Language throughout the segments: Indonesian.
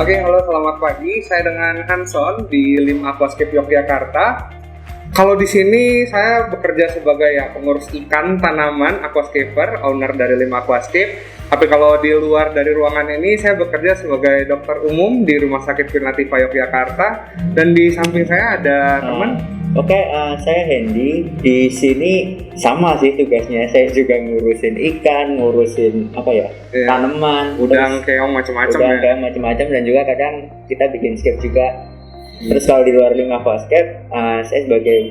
Oke, halo selamat pagi. Saya dengan Hanson di Lim Aquascape Yogyakarta. Kalau di sini saya bekerja sebagai pengurus ikan tanaman aquascaper, owner dari Lim Aquascape. Tapi kalau di luar dari ruangan ini saya bekerja sebagai dokter umum di Rumah Sakit Pirnativa Yogyakarta. Dan di samping saya ada teman. Saya Hendy. Di sini sama sih tugasnya. Saya juga ngurusin ikan, ngurusin tanaman, udang, keong, macam-macam dan juga kadang kita bikin scape juga. Terus kalau di luar Lim Aquascape, saya sebagai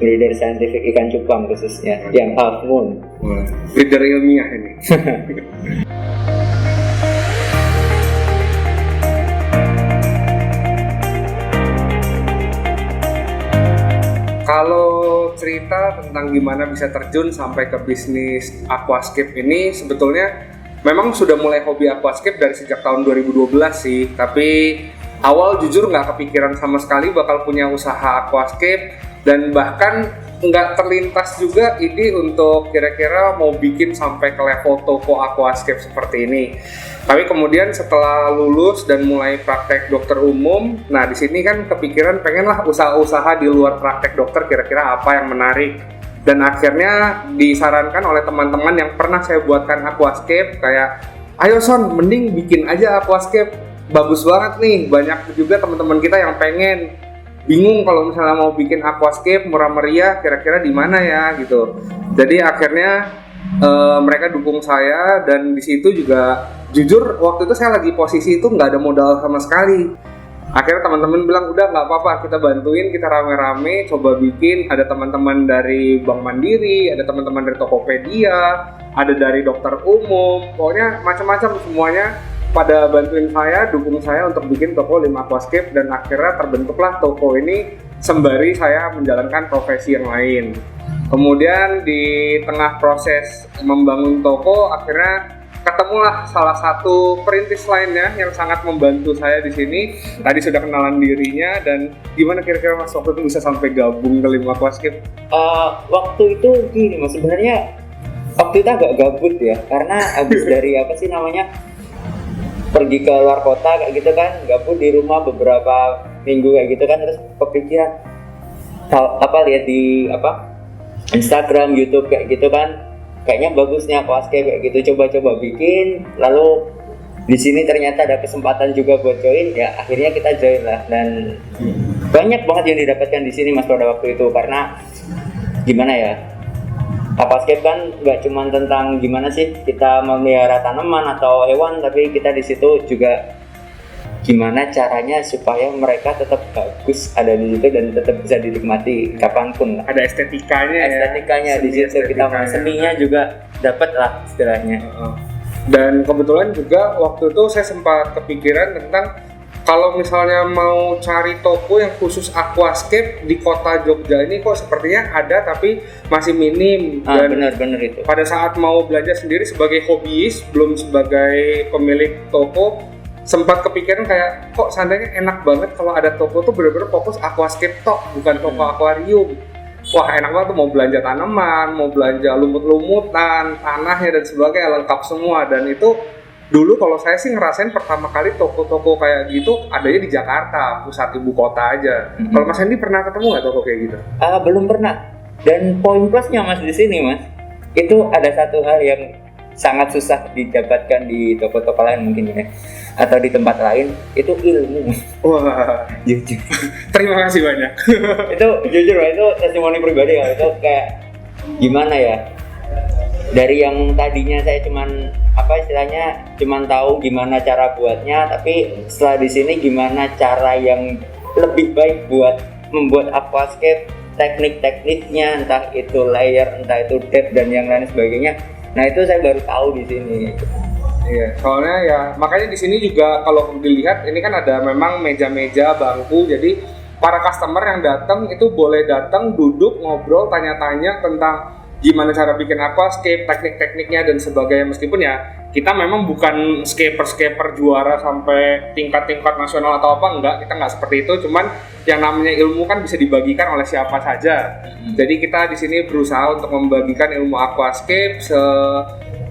breeder scientific ikan cupang khususnya, yang half moon. Breeder ilmiah ini. Kalau cerita tentang gimana bisa terjun sampai ke bisnis aquascape ini, sebetulnya memang sudah mulai hobi aquascape dari sejak tahun 2012 sih. Tapi awal jujur nggak kepikiran sama sekali bakal punya usaha aquascape, dan bahkan nggak terlintas juga ide untuk kira-kira mau bikin sampai ke level toko aquascape seperti ini. Tapi kemudian setelah lulus dan mulai praktek dokter umum, nah di sini kan kepikiran pengenlah usaha-usaha di luar praktek dokter, kira-kira apa yang menarik. Dan akhirnya disarankan oleh teman-teman yang pernah saya buatkan aquascape, kayak ayo Son, mending bikin aja aquascape, bagus banget nih, banyak juga teman-teman kita yang pengen, bingung kalau misalnya mau bikin aquascape murah meriah, kira-kira di mana ya gitu. Jadi akhirnya mereka dukung saya, dan di situ juga jujur waktu itu saya lagi posisi itu nggak ada modal sama sekali. Akhirnya teman-teman bilang udah nggak apa-apa, kita bantuin, kita rame-rame coba bikin. Ada teman-teman dari Bank Mandiri, ada teman-teman dari Tokopedia, ada dari dokter umum, pokoknya macam-macam semuanya pada bantuin saya, dukung saya untuk bikin toko Lim Aquascape. Dan akhirnya terbentuklah toko ini sembari saya menjalankan profesi yang lain. Kemudian di tengah proses membangun toko, akhirnya ketemulah salah satu perintis lainnya yang sangat membantu saya di sini. Tadi sudah kenalan dirinya, dan gimana kira-kira Mas waktu itu bisa sampai gabung ke Lim Aquascape? Waktu itu gini Mas, sebenarnya waktu itu agak gabut ya, karena habis dari pergi ke luar kota kayak gitu kan, gabut di rumah beberapa minggu kayak gitu kan, terus kepikiran lihat di Instagram, YouTube kayak gitu kan, kayaknya bagusnya aquascape kayak gitu, coba-coba bikin. Lalu di sini ternyata ada kesempatan juga buat join, ya akhirnya kita join lah. Dan banyak banget yang didapatkan di sini Mas pada waktu itu, karena gimana ya, aquascape kan nggak cuma tentang gimana sih kita memelihara tanaman atau hewan, tapi kita di situ juga gimana caranya supaya mereka tetap bagus ada di situ dan tetap bisa dinikmati kapanpun. Ada estetikanya di situ, kita seninya juga dapat lah istilahnya. Dan kebetulan juga waktu itu saya sempat kepikiran tentang kalau misalnya mau cari toko yang khusus aquascape di kota Jogja ini kok sepertinya ada tapi masih minim. Dan benar itu. Pada saat mau belajar sendiri sebagai hobiis, belum sebagai pemilik toko, sempat kepikiran kayak kok seandainya enak banget kalau ada toko tuh benar-benar fokus aquascape tok, bukan toko akuarium. Wah enak banget tuh, mau belanja tanaman, mau belanja lumut-lumutan, tanahnya dan sebagainya, lengkap semua. Dan itu dulu kalau saya sih ngerasain pertama kali toko-toko kayak gitu adanya di Jakarta, pusat ibu kota aja. Kalau Mas Hendy pernah ketemu nggak toko kayak gitu? Belum pernah. Dan poin plusnya Mas di sini Mas, itu ada satu hal yang sangat susah didapatkan di toko-toko lain mungkin ya, atau di tempat lain, itu ilmu. Wah, jujur. Terima kasih banyak. Itu jujur lah, itu testimoni pribadi ya. Itu kayak gimana ya, dari yang tadinya saya cuman tahu gimana cara buatnya, tapi setelah di sini gimana cara yang lebih baik buat membuat aquascape, teknik-tekniknya, entah itu layer, entah itu depth dan yang lain sebagainya. Nah itu saya baru tahu di sini. Iya, soalnya ya makanya di sini juga kalau dilihat ini kan ada memang meja-meja, bangku, jadi para customer yang datang itu boleh datang, duduk, ngobrol, tanya-tanya tentang gimana cara bikin aquascape, teknik-tekniknya dan sebagainya. Meskipun ya kita memang bukan scaper juara sampai tingkat-tingkat nasional atau apa, kita nggak seperti itu. Cuman yang namanya ilmu kan bisa dibagikan oleh siapa saja. Jadi kita di sini berusaha untuk membagikan ilmu aquascape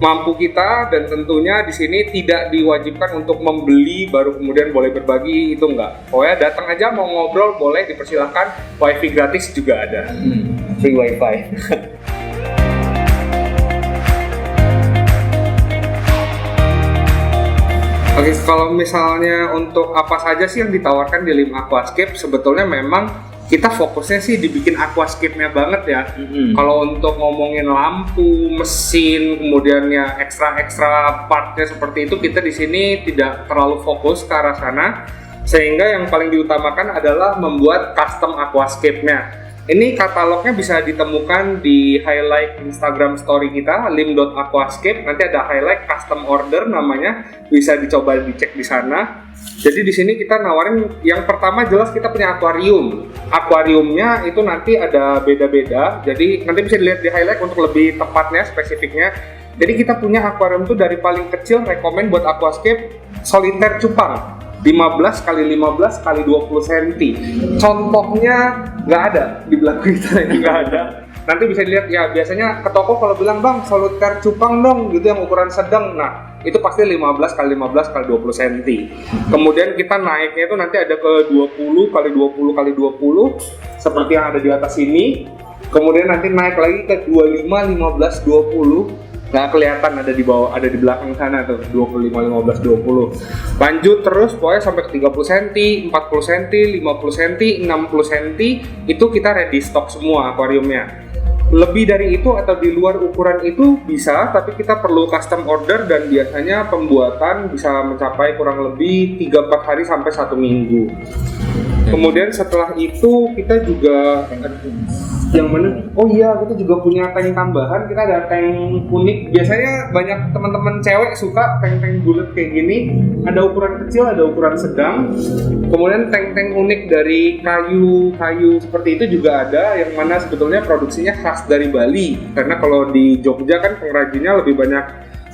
mampu kita, dan tentunya di sini tidak diwajibkan untuk membeli baru kemudian boleh berbagi, itu enggak. Pokoknya datang aja, mau ngobrol boleh, dipersilahkan. Wifi gratis juga ada. Free wifi. Oke, kalau misalnya untuk apa saja sih yang ditawarkan di Lim Aquascape, sebetulnya memang kita fokusnya sih dibikin aquascape-nya banget ya. Kalau untuk ngomongin lampu, mesin, kemudian ya ekstra partnya seperti itu, kita di sini tidak terlalu fokus ke arah sana. Sehingga yang paling diutamakan adalah membuat custom aquascape-nya. Ini katalognya bisa ditemukan di highlight Instagram story kita, lim.aquascape. Nanti ada highlight custom order namanya, bisa dicoba dicek di sana. Jadi di sini kita nawarin yang pertama jelas kita punya akuarium. Akuariumnya itu nanti ada beda-beda. Jadi nanti bisa dilihat di highlight untuk lebih tepatnya, spesifiknya. Jadi kita punya akuarium itu dari paling kecil, rekomend buat aquascape soliter cupang. 15 kali 15 kali 20 cm. Contohnya nggak ada di belakang kita, nggak ada. Nanti bisa dilihat ya, biasanya ke toko kalau bilang bang soliter cupang dong gitu yang ukuran sedang. Nah itu pasti 15 kali 15 kali 20 cm. Kemudian kita naiknya itu nanti ada ke 20 kali 20 kali 20 seperti yang ada di atas ini. Kemudian nanti naik lagi ke 25, 15, 20. Nggak kelihatan ada di bawah, ada di belakang sana tuh 25, 15, 20. Lanjut terus pokoknya sampai ke 30 cm, 40 cm, 50 cm, 60 cm itu kita ready stock semua akuariumnya. Lebih dari itu atau di luar ukuran itu bisa, tapi kita perlu custom order dan biasanya pembuatan bisa mencapai kurang lebih 3-4 hari sampai 1 minggu. Kemudian setelah itu kita juga yang mana? Oh iya, kita juga punya tank tambahan. Kita ada tank unik. Biasanya banyak teman-teman cewek suka tank-tank bulat kayak gini. Ada ukuran kecil, ada ukuran sedang. Kemudian tank-tank unik dari kayu seperti itu juga ada. Yang mana sebetulnya produksinya khas dari Bali. Karena kalau di Jogja kan pengrajinnya lebih banyak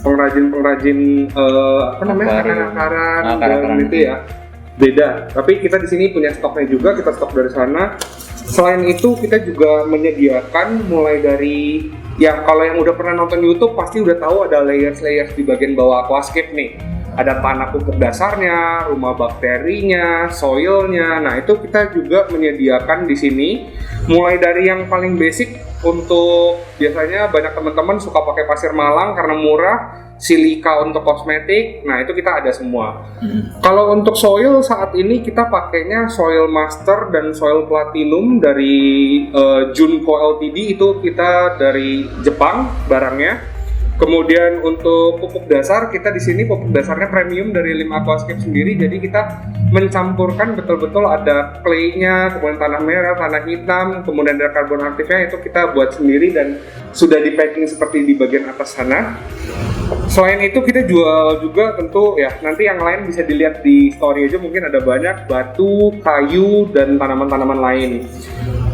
pengrajin akaran dan itu ya. Beda. Tapi kita di sini punya stoknya juga. Kita stok dari sana. Selain itu kita juga menyediakan mulai dari ya kalau yang udah pernah nonton YouTube pasti udah tahu ada layers di bagian bawah aquascape nih. Ada tanah pupuk dasarnya, rumah bakterinya, soilnya. Nah itu kita juga menyediakan di sini. Mulai dari yang paling basic untuk biasanya banyak teman-teman suka pakai pasir malang karena murah. Silika untuk kosmetik, nah itu kita ada semua. Kalau untuk soil saat ini kita pakainya Soil Master dan Soil Platinum dari Junko Ltd, itu kita dari Jepang barangnya. Kemudian untuk pupuk dasar kita di sini pupuk dasarnya premium dari Lim Aquascape sendiri, jadi kita mencampurkan betul-betul ada clay-nya, kemudian tanah merah, tanah hitam, kemudian ada karbon aktifnya, itu kita buat sendiri dan sudah di packing seperti di bagian atas sana. Selain itu kita jual juga tentu ya, nanti yang lain bisa dilihat di story aja, mungkin ada banyak batu, kayu, dan tanaman-tanaman lain.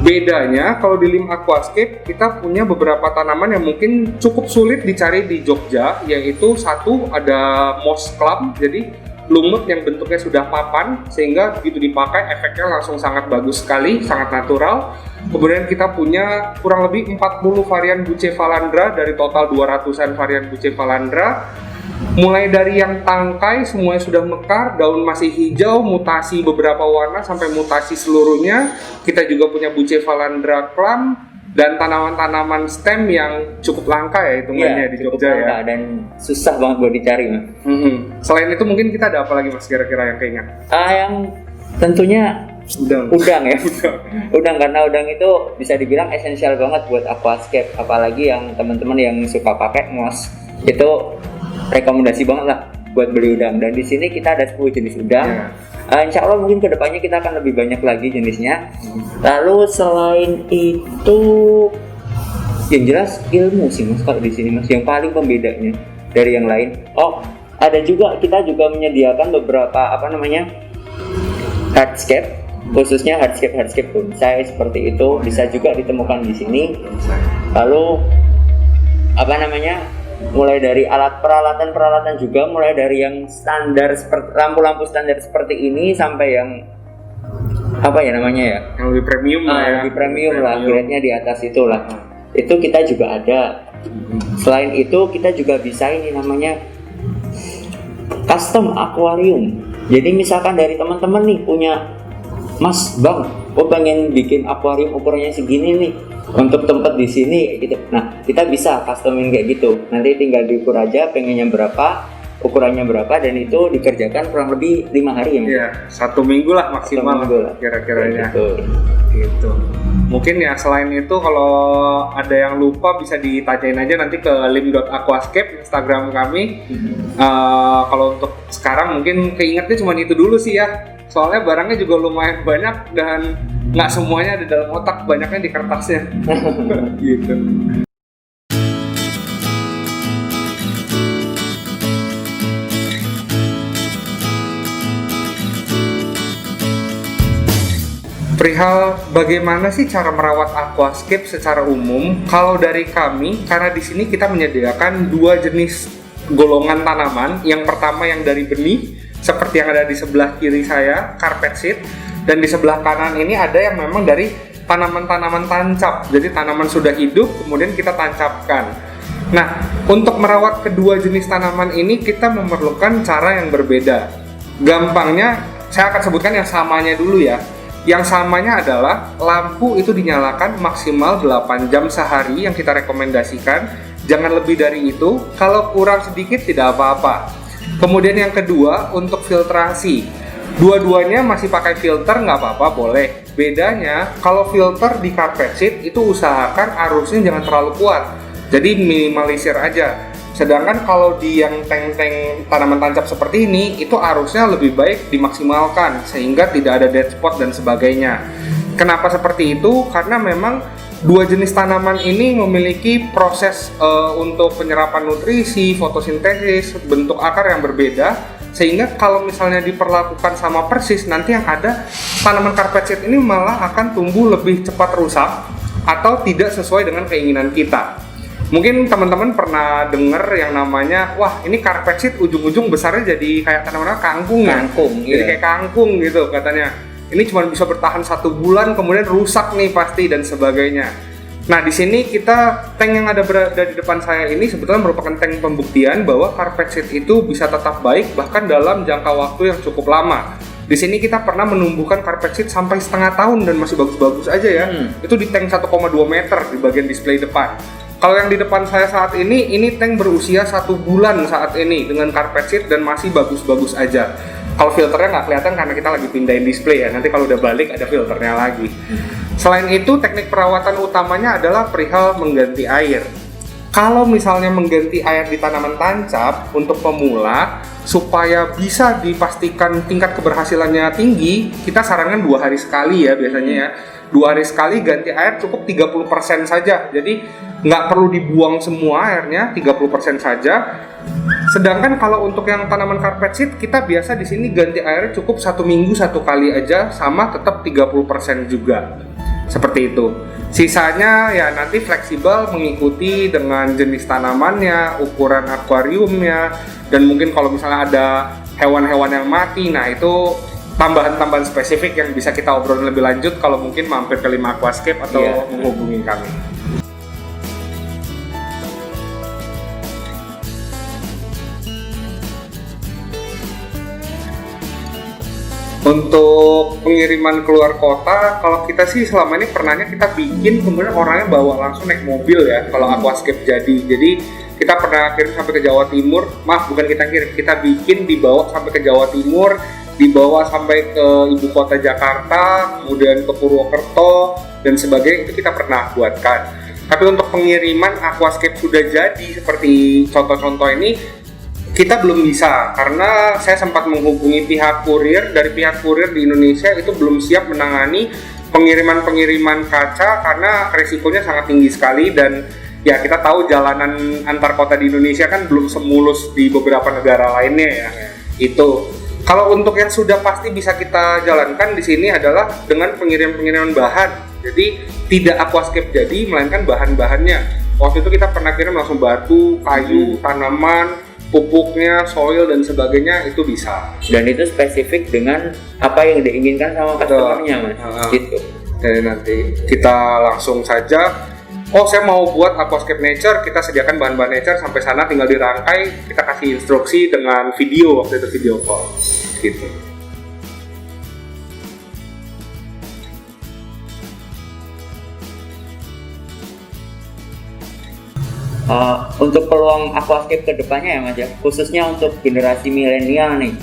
Bedanya kalau di Lim Aquascape kita punya beberapa tanaman yang mungkin cukup sulit dicari di Jogja, yaitu satu ada moss clump, jadi lumut yang bentuknya sudah papan sehingga begitu dipakai efeknya langsung sangat bagus sekali, sangat natural. Kemudian kita punya kurang lebih 40 varian Bucephalandra dari total 200-an varian Bucephalandra. Mulai dari yang tangkai semuanya sudah mekar, daun masih hijau, mutasi beberapa warna sampai mutasi seluruhnya. Kita juga punya Bucephalandra clam dan tanaman-tanaman stem yang cukup langka ya hitungannya di Jogja ya. Dan susah banget buat dicari mas. Selain itu mungkin kita ada apa lagi mas kira-kira yang keingat? Yang tentunya udang ya. Udang karena udang itu bisa dibilang esensial banget buat aquascape, apalagi yang teman-teman yang suka pakai moss itu rekomendasi banget lah buat beli udang. Dan di sini kita ada 10 jenis udang. Insya Allah mungkin kedepannya kita akan lebih banyak lagi jenisnya. Lalu selain itu yang jelas ilmu sih mas kalau di sini mas yang paling pembedanya dari yang lain. Oh ada juga, kita juga menyediakan beberapa hardscape, khususnya hardscape bonsai seperti itu bisa juga ditemukan di sini. Lalu mulai dari alat peralatan juga, mulai dari yang standar seperti lampu-lampu standar seperti ini sampai yang yang lebih premium lebih premium lah, grade-nya di atas itulah. Itu kita juga ada. Selain itu kita juga bisa ini namanya custom aquarium. Jadi misalkan dari teman-teman nih punya, Mas, Bang, gue pengen bikin akuarium ukurannya segini nih untuk tempat di sini kayak gitu. Nah, kita bisa customin kayak gitu. Nanti tinggal diukur aja pengennya berapa, ukurannya berapa, dan itu dikerjakan kurang lebih 5 hari ya. Iya, 1 minggu lah maksimal kira-kiranya. Gitu. Mungkin ya selain itu kalau ada yang lupa bisa ditanyain aja nanti ke lim.aquascape Instagram kami. Kalau untuk sekarang mungkin keingetnya cuma itu dulu sih ya. Soalnya barangnya juga lumayan banyak dan nggak semuanya ada dalam otak, banyaknya di kertasnya. Gitu. Perihal bagaimana sih cara merawat aquascape secara umum? Kalau dari kami, karena di sini kita menyediakan 2 jenis golongan tanaman. Yang pertama yang dari benih, seperti yang ada di sebelah kiri saya, carpet seed, dan di sebelah kanan ini ada yang memang dari tanaman-tanaman tancap. Jadi tanaman sudah hidup, kemudian kita tancapkan. Nah, untuk merawat kedua jenis tanaman ini kita memerlukan cara yang berbeda. Gampangnya, saya akan sebutkan yang samanya dulu ya. Yang samanya adalah lampu itu dinyalakan maksimal 8 jam sehari yang kita rekomendasikan. Jangan lebih dari itu, kalau kurang sedikit tidak apa-apa. Kemudian yang kedua, untuk filtrasi. Dua-duanya masih pakai filter nggak apa-apa, boleh. Bedanya, kalau filter di carpet seed itu usahakan arusnya jangan terlalu kuat. Jadi minimalisir aja. Sedangkan kalau di yang tank-tank tanaman tancap seperti ini, itu arusnya lebih baik dimaksimalkan sehingga tidak ada dead spot dan sebagainya. Kenapa seperti itu? Karena memang 2 jenis tanaman ini memiliki proses untuk penyerapan nutrisi, fotosintesis, bentuk akar yang berbeda, sehingga kalau misalnya diperlakukan sama persis, nanti yang ada tanaman carpet seed ini malah akan tumbuh lebih cepat rusak atau tidak sesuai dengan keinginan kita. Mungkin teman-teman pernah dengar yang namanya, wah ini carpet seed ujung-ujung besarnya jadi kayak tanaman kangkung ya? Jadi kayak kangkung gitu katanya. Ini cuma bisa bertahan 1 bulan, kemudian rusak nih pasti dan sebagainya. Nah di sini kita tank yang ada berada di depan saya ini sebetulnya merupakan tank pembuktian bahwa carpet seed itu bisa tetap baik bahkan dalam jangka waktu yang cukup lama. Di sini kita pernah menumbuhkan carpet seed sampai setengah tahun dan masih bagus-bagus aja ya. Itu di tank 1,2 meter di bagian display depan. Kalau yang di depan saya saat ini tank berusia 1 bulan saat ini dengan carpet seed dan masih bagus-bagus aja. Kalau filternya nggak kelihatan karena kita lagi pindahin display ya, nanti kalau udah balik ada filternya lagi. Selain itu, teknik perawatan utamanya adalah perihal mengganti air. Kalau misalnya mengganti air di tanaman tancap untuk pemula, supaya bisa dipastikan tingkat keberhasilannya tinggi, kita sarankan 2 hari sekali ya biasanya ya. 2 hari sekali ganti air cukup 30% saja. Jadi nggak perlu dibuang semua airnya, 30% saja. Sedangkan kalau untuk yang tanaman carpet seed, kita biasa di sini ganti airnya cukup 1 minggu 1 kali aja, sama tetap 30% juga. Seperti itu. Sisanya ya nanti fleksibel mengikuti dengan jenis tanamannya, ukuran akuariumnya, dan mungkin kalau misalnya ada hewan-hewan yang mati, nah itu tambahan-tambahan spesifik yang bisa kita obrolin lebih lanjut kalau mungkin mampir ke Lim Aquascape atau menghubungi kami. Untuk pengiriman keluar kota, kalau kita sih selama ini pernahnya kita bikin, kemudian orangnya bawa langsung naik mobil ya, kalau Aquascape jadi kita pernah kirim sampai ke Jawa Timur, bukan kita kirim, kita bikin dibawa sampai ke Jawa Timur, dibawa sampai ke ibu kota Jakarta, kemudian ke Purwokerto, dan sebagainya, itu kita pernah buatkan. Tapi untuk pengiriman Aquascape sudah jadi seperti contoh-contoh ini, kita belum bisa, karena saya sempat menghubungi pihak kurir, dari pihak kurir di Indonesia itu belum siap menangani pengiriman-pengiriman kaca karena resikonya sangat tinggi sekali, dan ya kita tahu jalanan antar kota di Indonesia kan belum semulus di beberapa negara lainnya ya. Itu. Kalau untuk yang sudah pasti bisa kita jalankan di sini adalah dengan pengiriman bahan. Jadi tidak Aquascape jadi, melainkan bahan-bahannya. Waktu itu kita pernah kirim langsung batu, kayu, tanaman, pupuknya, soil dan sebagainya, itu bisa. Dan itu spesifik dengan apa yang diinginkan sama customer-nya, Mas. Gitu. Jadi nanti kita langsung saja oh saya mau buat aquascape nature, kita sediakan bahan-bahan nature, sampai sana tinggal dirangkai, kita kasih instruksi dengan video, waktu itu video call gitu. Untuk peluang aquascape ke depannya ya Mas ya, khususnya untuk generasi milenial nih.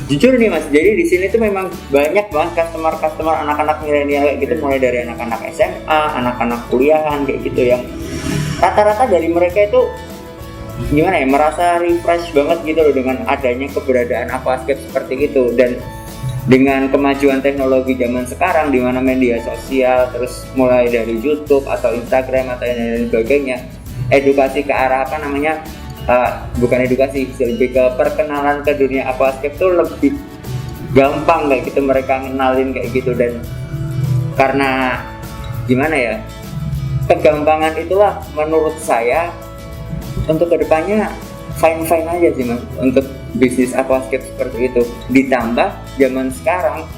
Jujur nih Mas, jadi di sini tuh memang banyak banget customer anak-anak milenial kayak gitu, mulai dari anak-anak SMA, anak-anak kuliahan kayak gitu, yang rata-rata dari mereka itu gimana ya, merasa refresh banget gitu loh dengan adanya keberadaan aquascape seperti itu. Dan dengan kemajuan teknologi zaman sekarang, di mana media sosial, terus mulai dari YouTube atau Instagram atau lain sebagainya, edukasi ke arah apa namanya, bukan edukasi, lebih ke perkenalan ke dunia aquascape tuh lebih gampang kayak gitu, mereka ngenalin kayak gitu. Dan karena gimana ya, kegampangan itulah menurut saya untuk kedepannya fine aja sih Mas untuk bisnis aquascape seperti itu. Ditambah zaman sekarang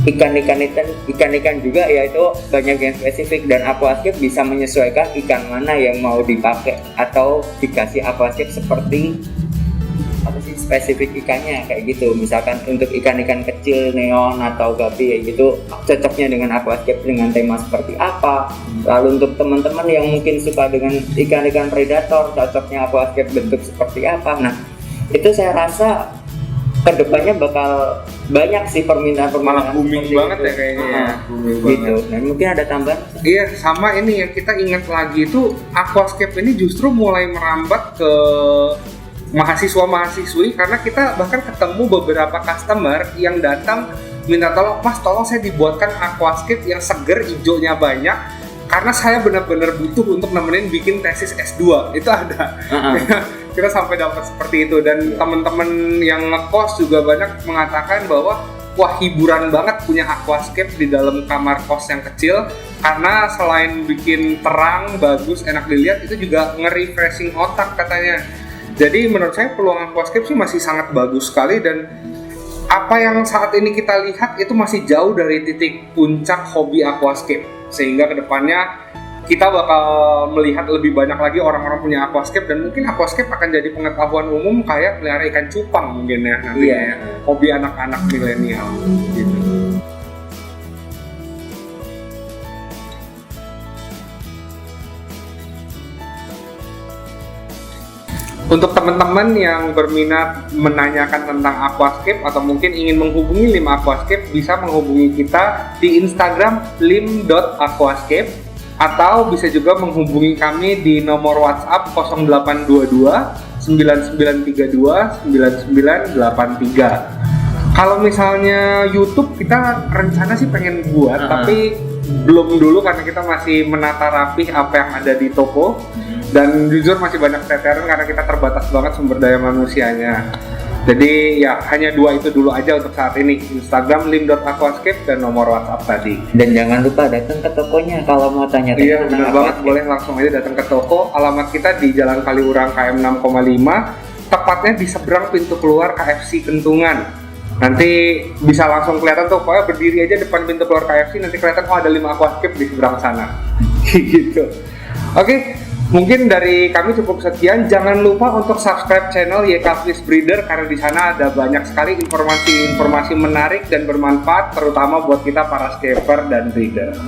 ikan juga ya itu banyak yang spesifik, dan aquascape bisa menyesuaikan ikan mana yang mau dipakai atau dikasih aquascape seperti apa sih spesifik ikannya kayak gitu. Misalkan untuk ikan-ikan kecil neon atau gapi kayak gitu, cocoknya dengan aquascape dengan tema seperti apa. Lalu untuk teman-teman yang mungkin suka dengan ikan-ikan predator, cocoknya aquascape bentuk seperti apa. Nah, itu saya rasa kedepannya bakal banyak sih permintaan booming banget ya kayaknya ya. Gitu. Dan mungkin ada tambahan? Iya, sama ini yang kita ingat lagi itu, aquascape ini justru mulai merambat ke mahasiswa-mahasiswi, karena kita bahkan ketemu beberapa customer yang datang minta tolong, Mas tolong saya dibuatkan aquascape yang seger, hijaunya banyak, karena saya benar-benar butuh untuk nemenin bikin tesis S2. Itu ada. Kita sampai dapat seperti itu. Dan teman-teman yang ngekos juga banyak mengatakan bahwa wah, hiburan banget punya aquascape di dalam kamar kos yang kecil, karena selain bikin terang, bagus, enak dilihat, itu juga nge-refreshing otak katanya. Jadi menurut saya peluang aquascape sih masih sangat bagus sekali, dan apa yang saat ini kita lihat itu masih jauh dari titik puncak hobi aquascape. Sehingga kedepannya kita bakal melihat lebih banyak lagi orang-orang punya aquascape, dan mungkin aquascape akan jadi pengetahuan umum kayak pelihara ikan cupang mungkin ya nantinya ya. Hobi anak-anak milenial gitu. Untuk teman-teman yang berminat menanyakan tentang aquascape atau mungkin ingin menghubungi Lim Aquascape, bisa menghubungi kita di Instagram lim.aquascape, atau bisa juga menghubungi kami di nomor WhatsApp 0822 9932 9983. Kalau misalnya YouTube, kita rencana sih pengen buat, tapi belum dulu karena kita masih menata rapih apa yang ada di toko. Dan jujur masih banyak teteran karena kita terbatas banget sumber daya manusianya. Jadi ya hanya dua itu dulu aja untuk saat ini, Instagram lim.aquascape dan nomor WhatsApp tadi. Dan jangan lupa datang ke tokonya kalau mau tanya-tanya. Iya benar banget, boleh langsung aja datang ke toko. Alamat kita di Jalan Kaliurang KM 6,5, tepatnya di seberang pintu keluar KFC Kentungan. Nanti bisa langsung kelihatan tuh, pokoknya berdiri aja depan pintu keluar KFC, nanti kelihatan ada Lim Aquascape di seberang sana. Gitu. Oke. Mungkin dari kami cukup sekian. Jangan lupa untuk subscribe channel YK Fish Breeder, karena di sana ada banyak sekali informasi-informasi menarik dan bermanfaat, terutama buat kita para skipper dan breeder.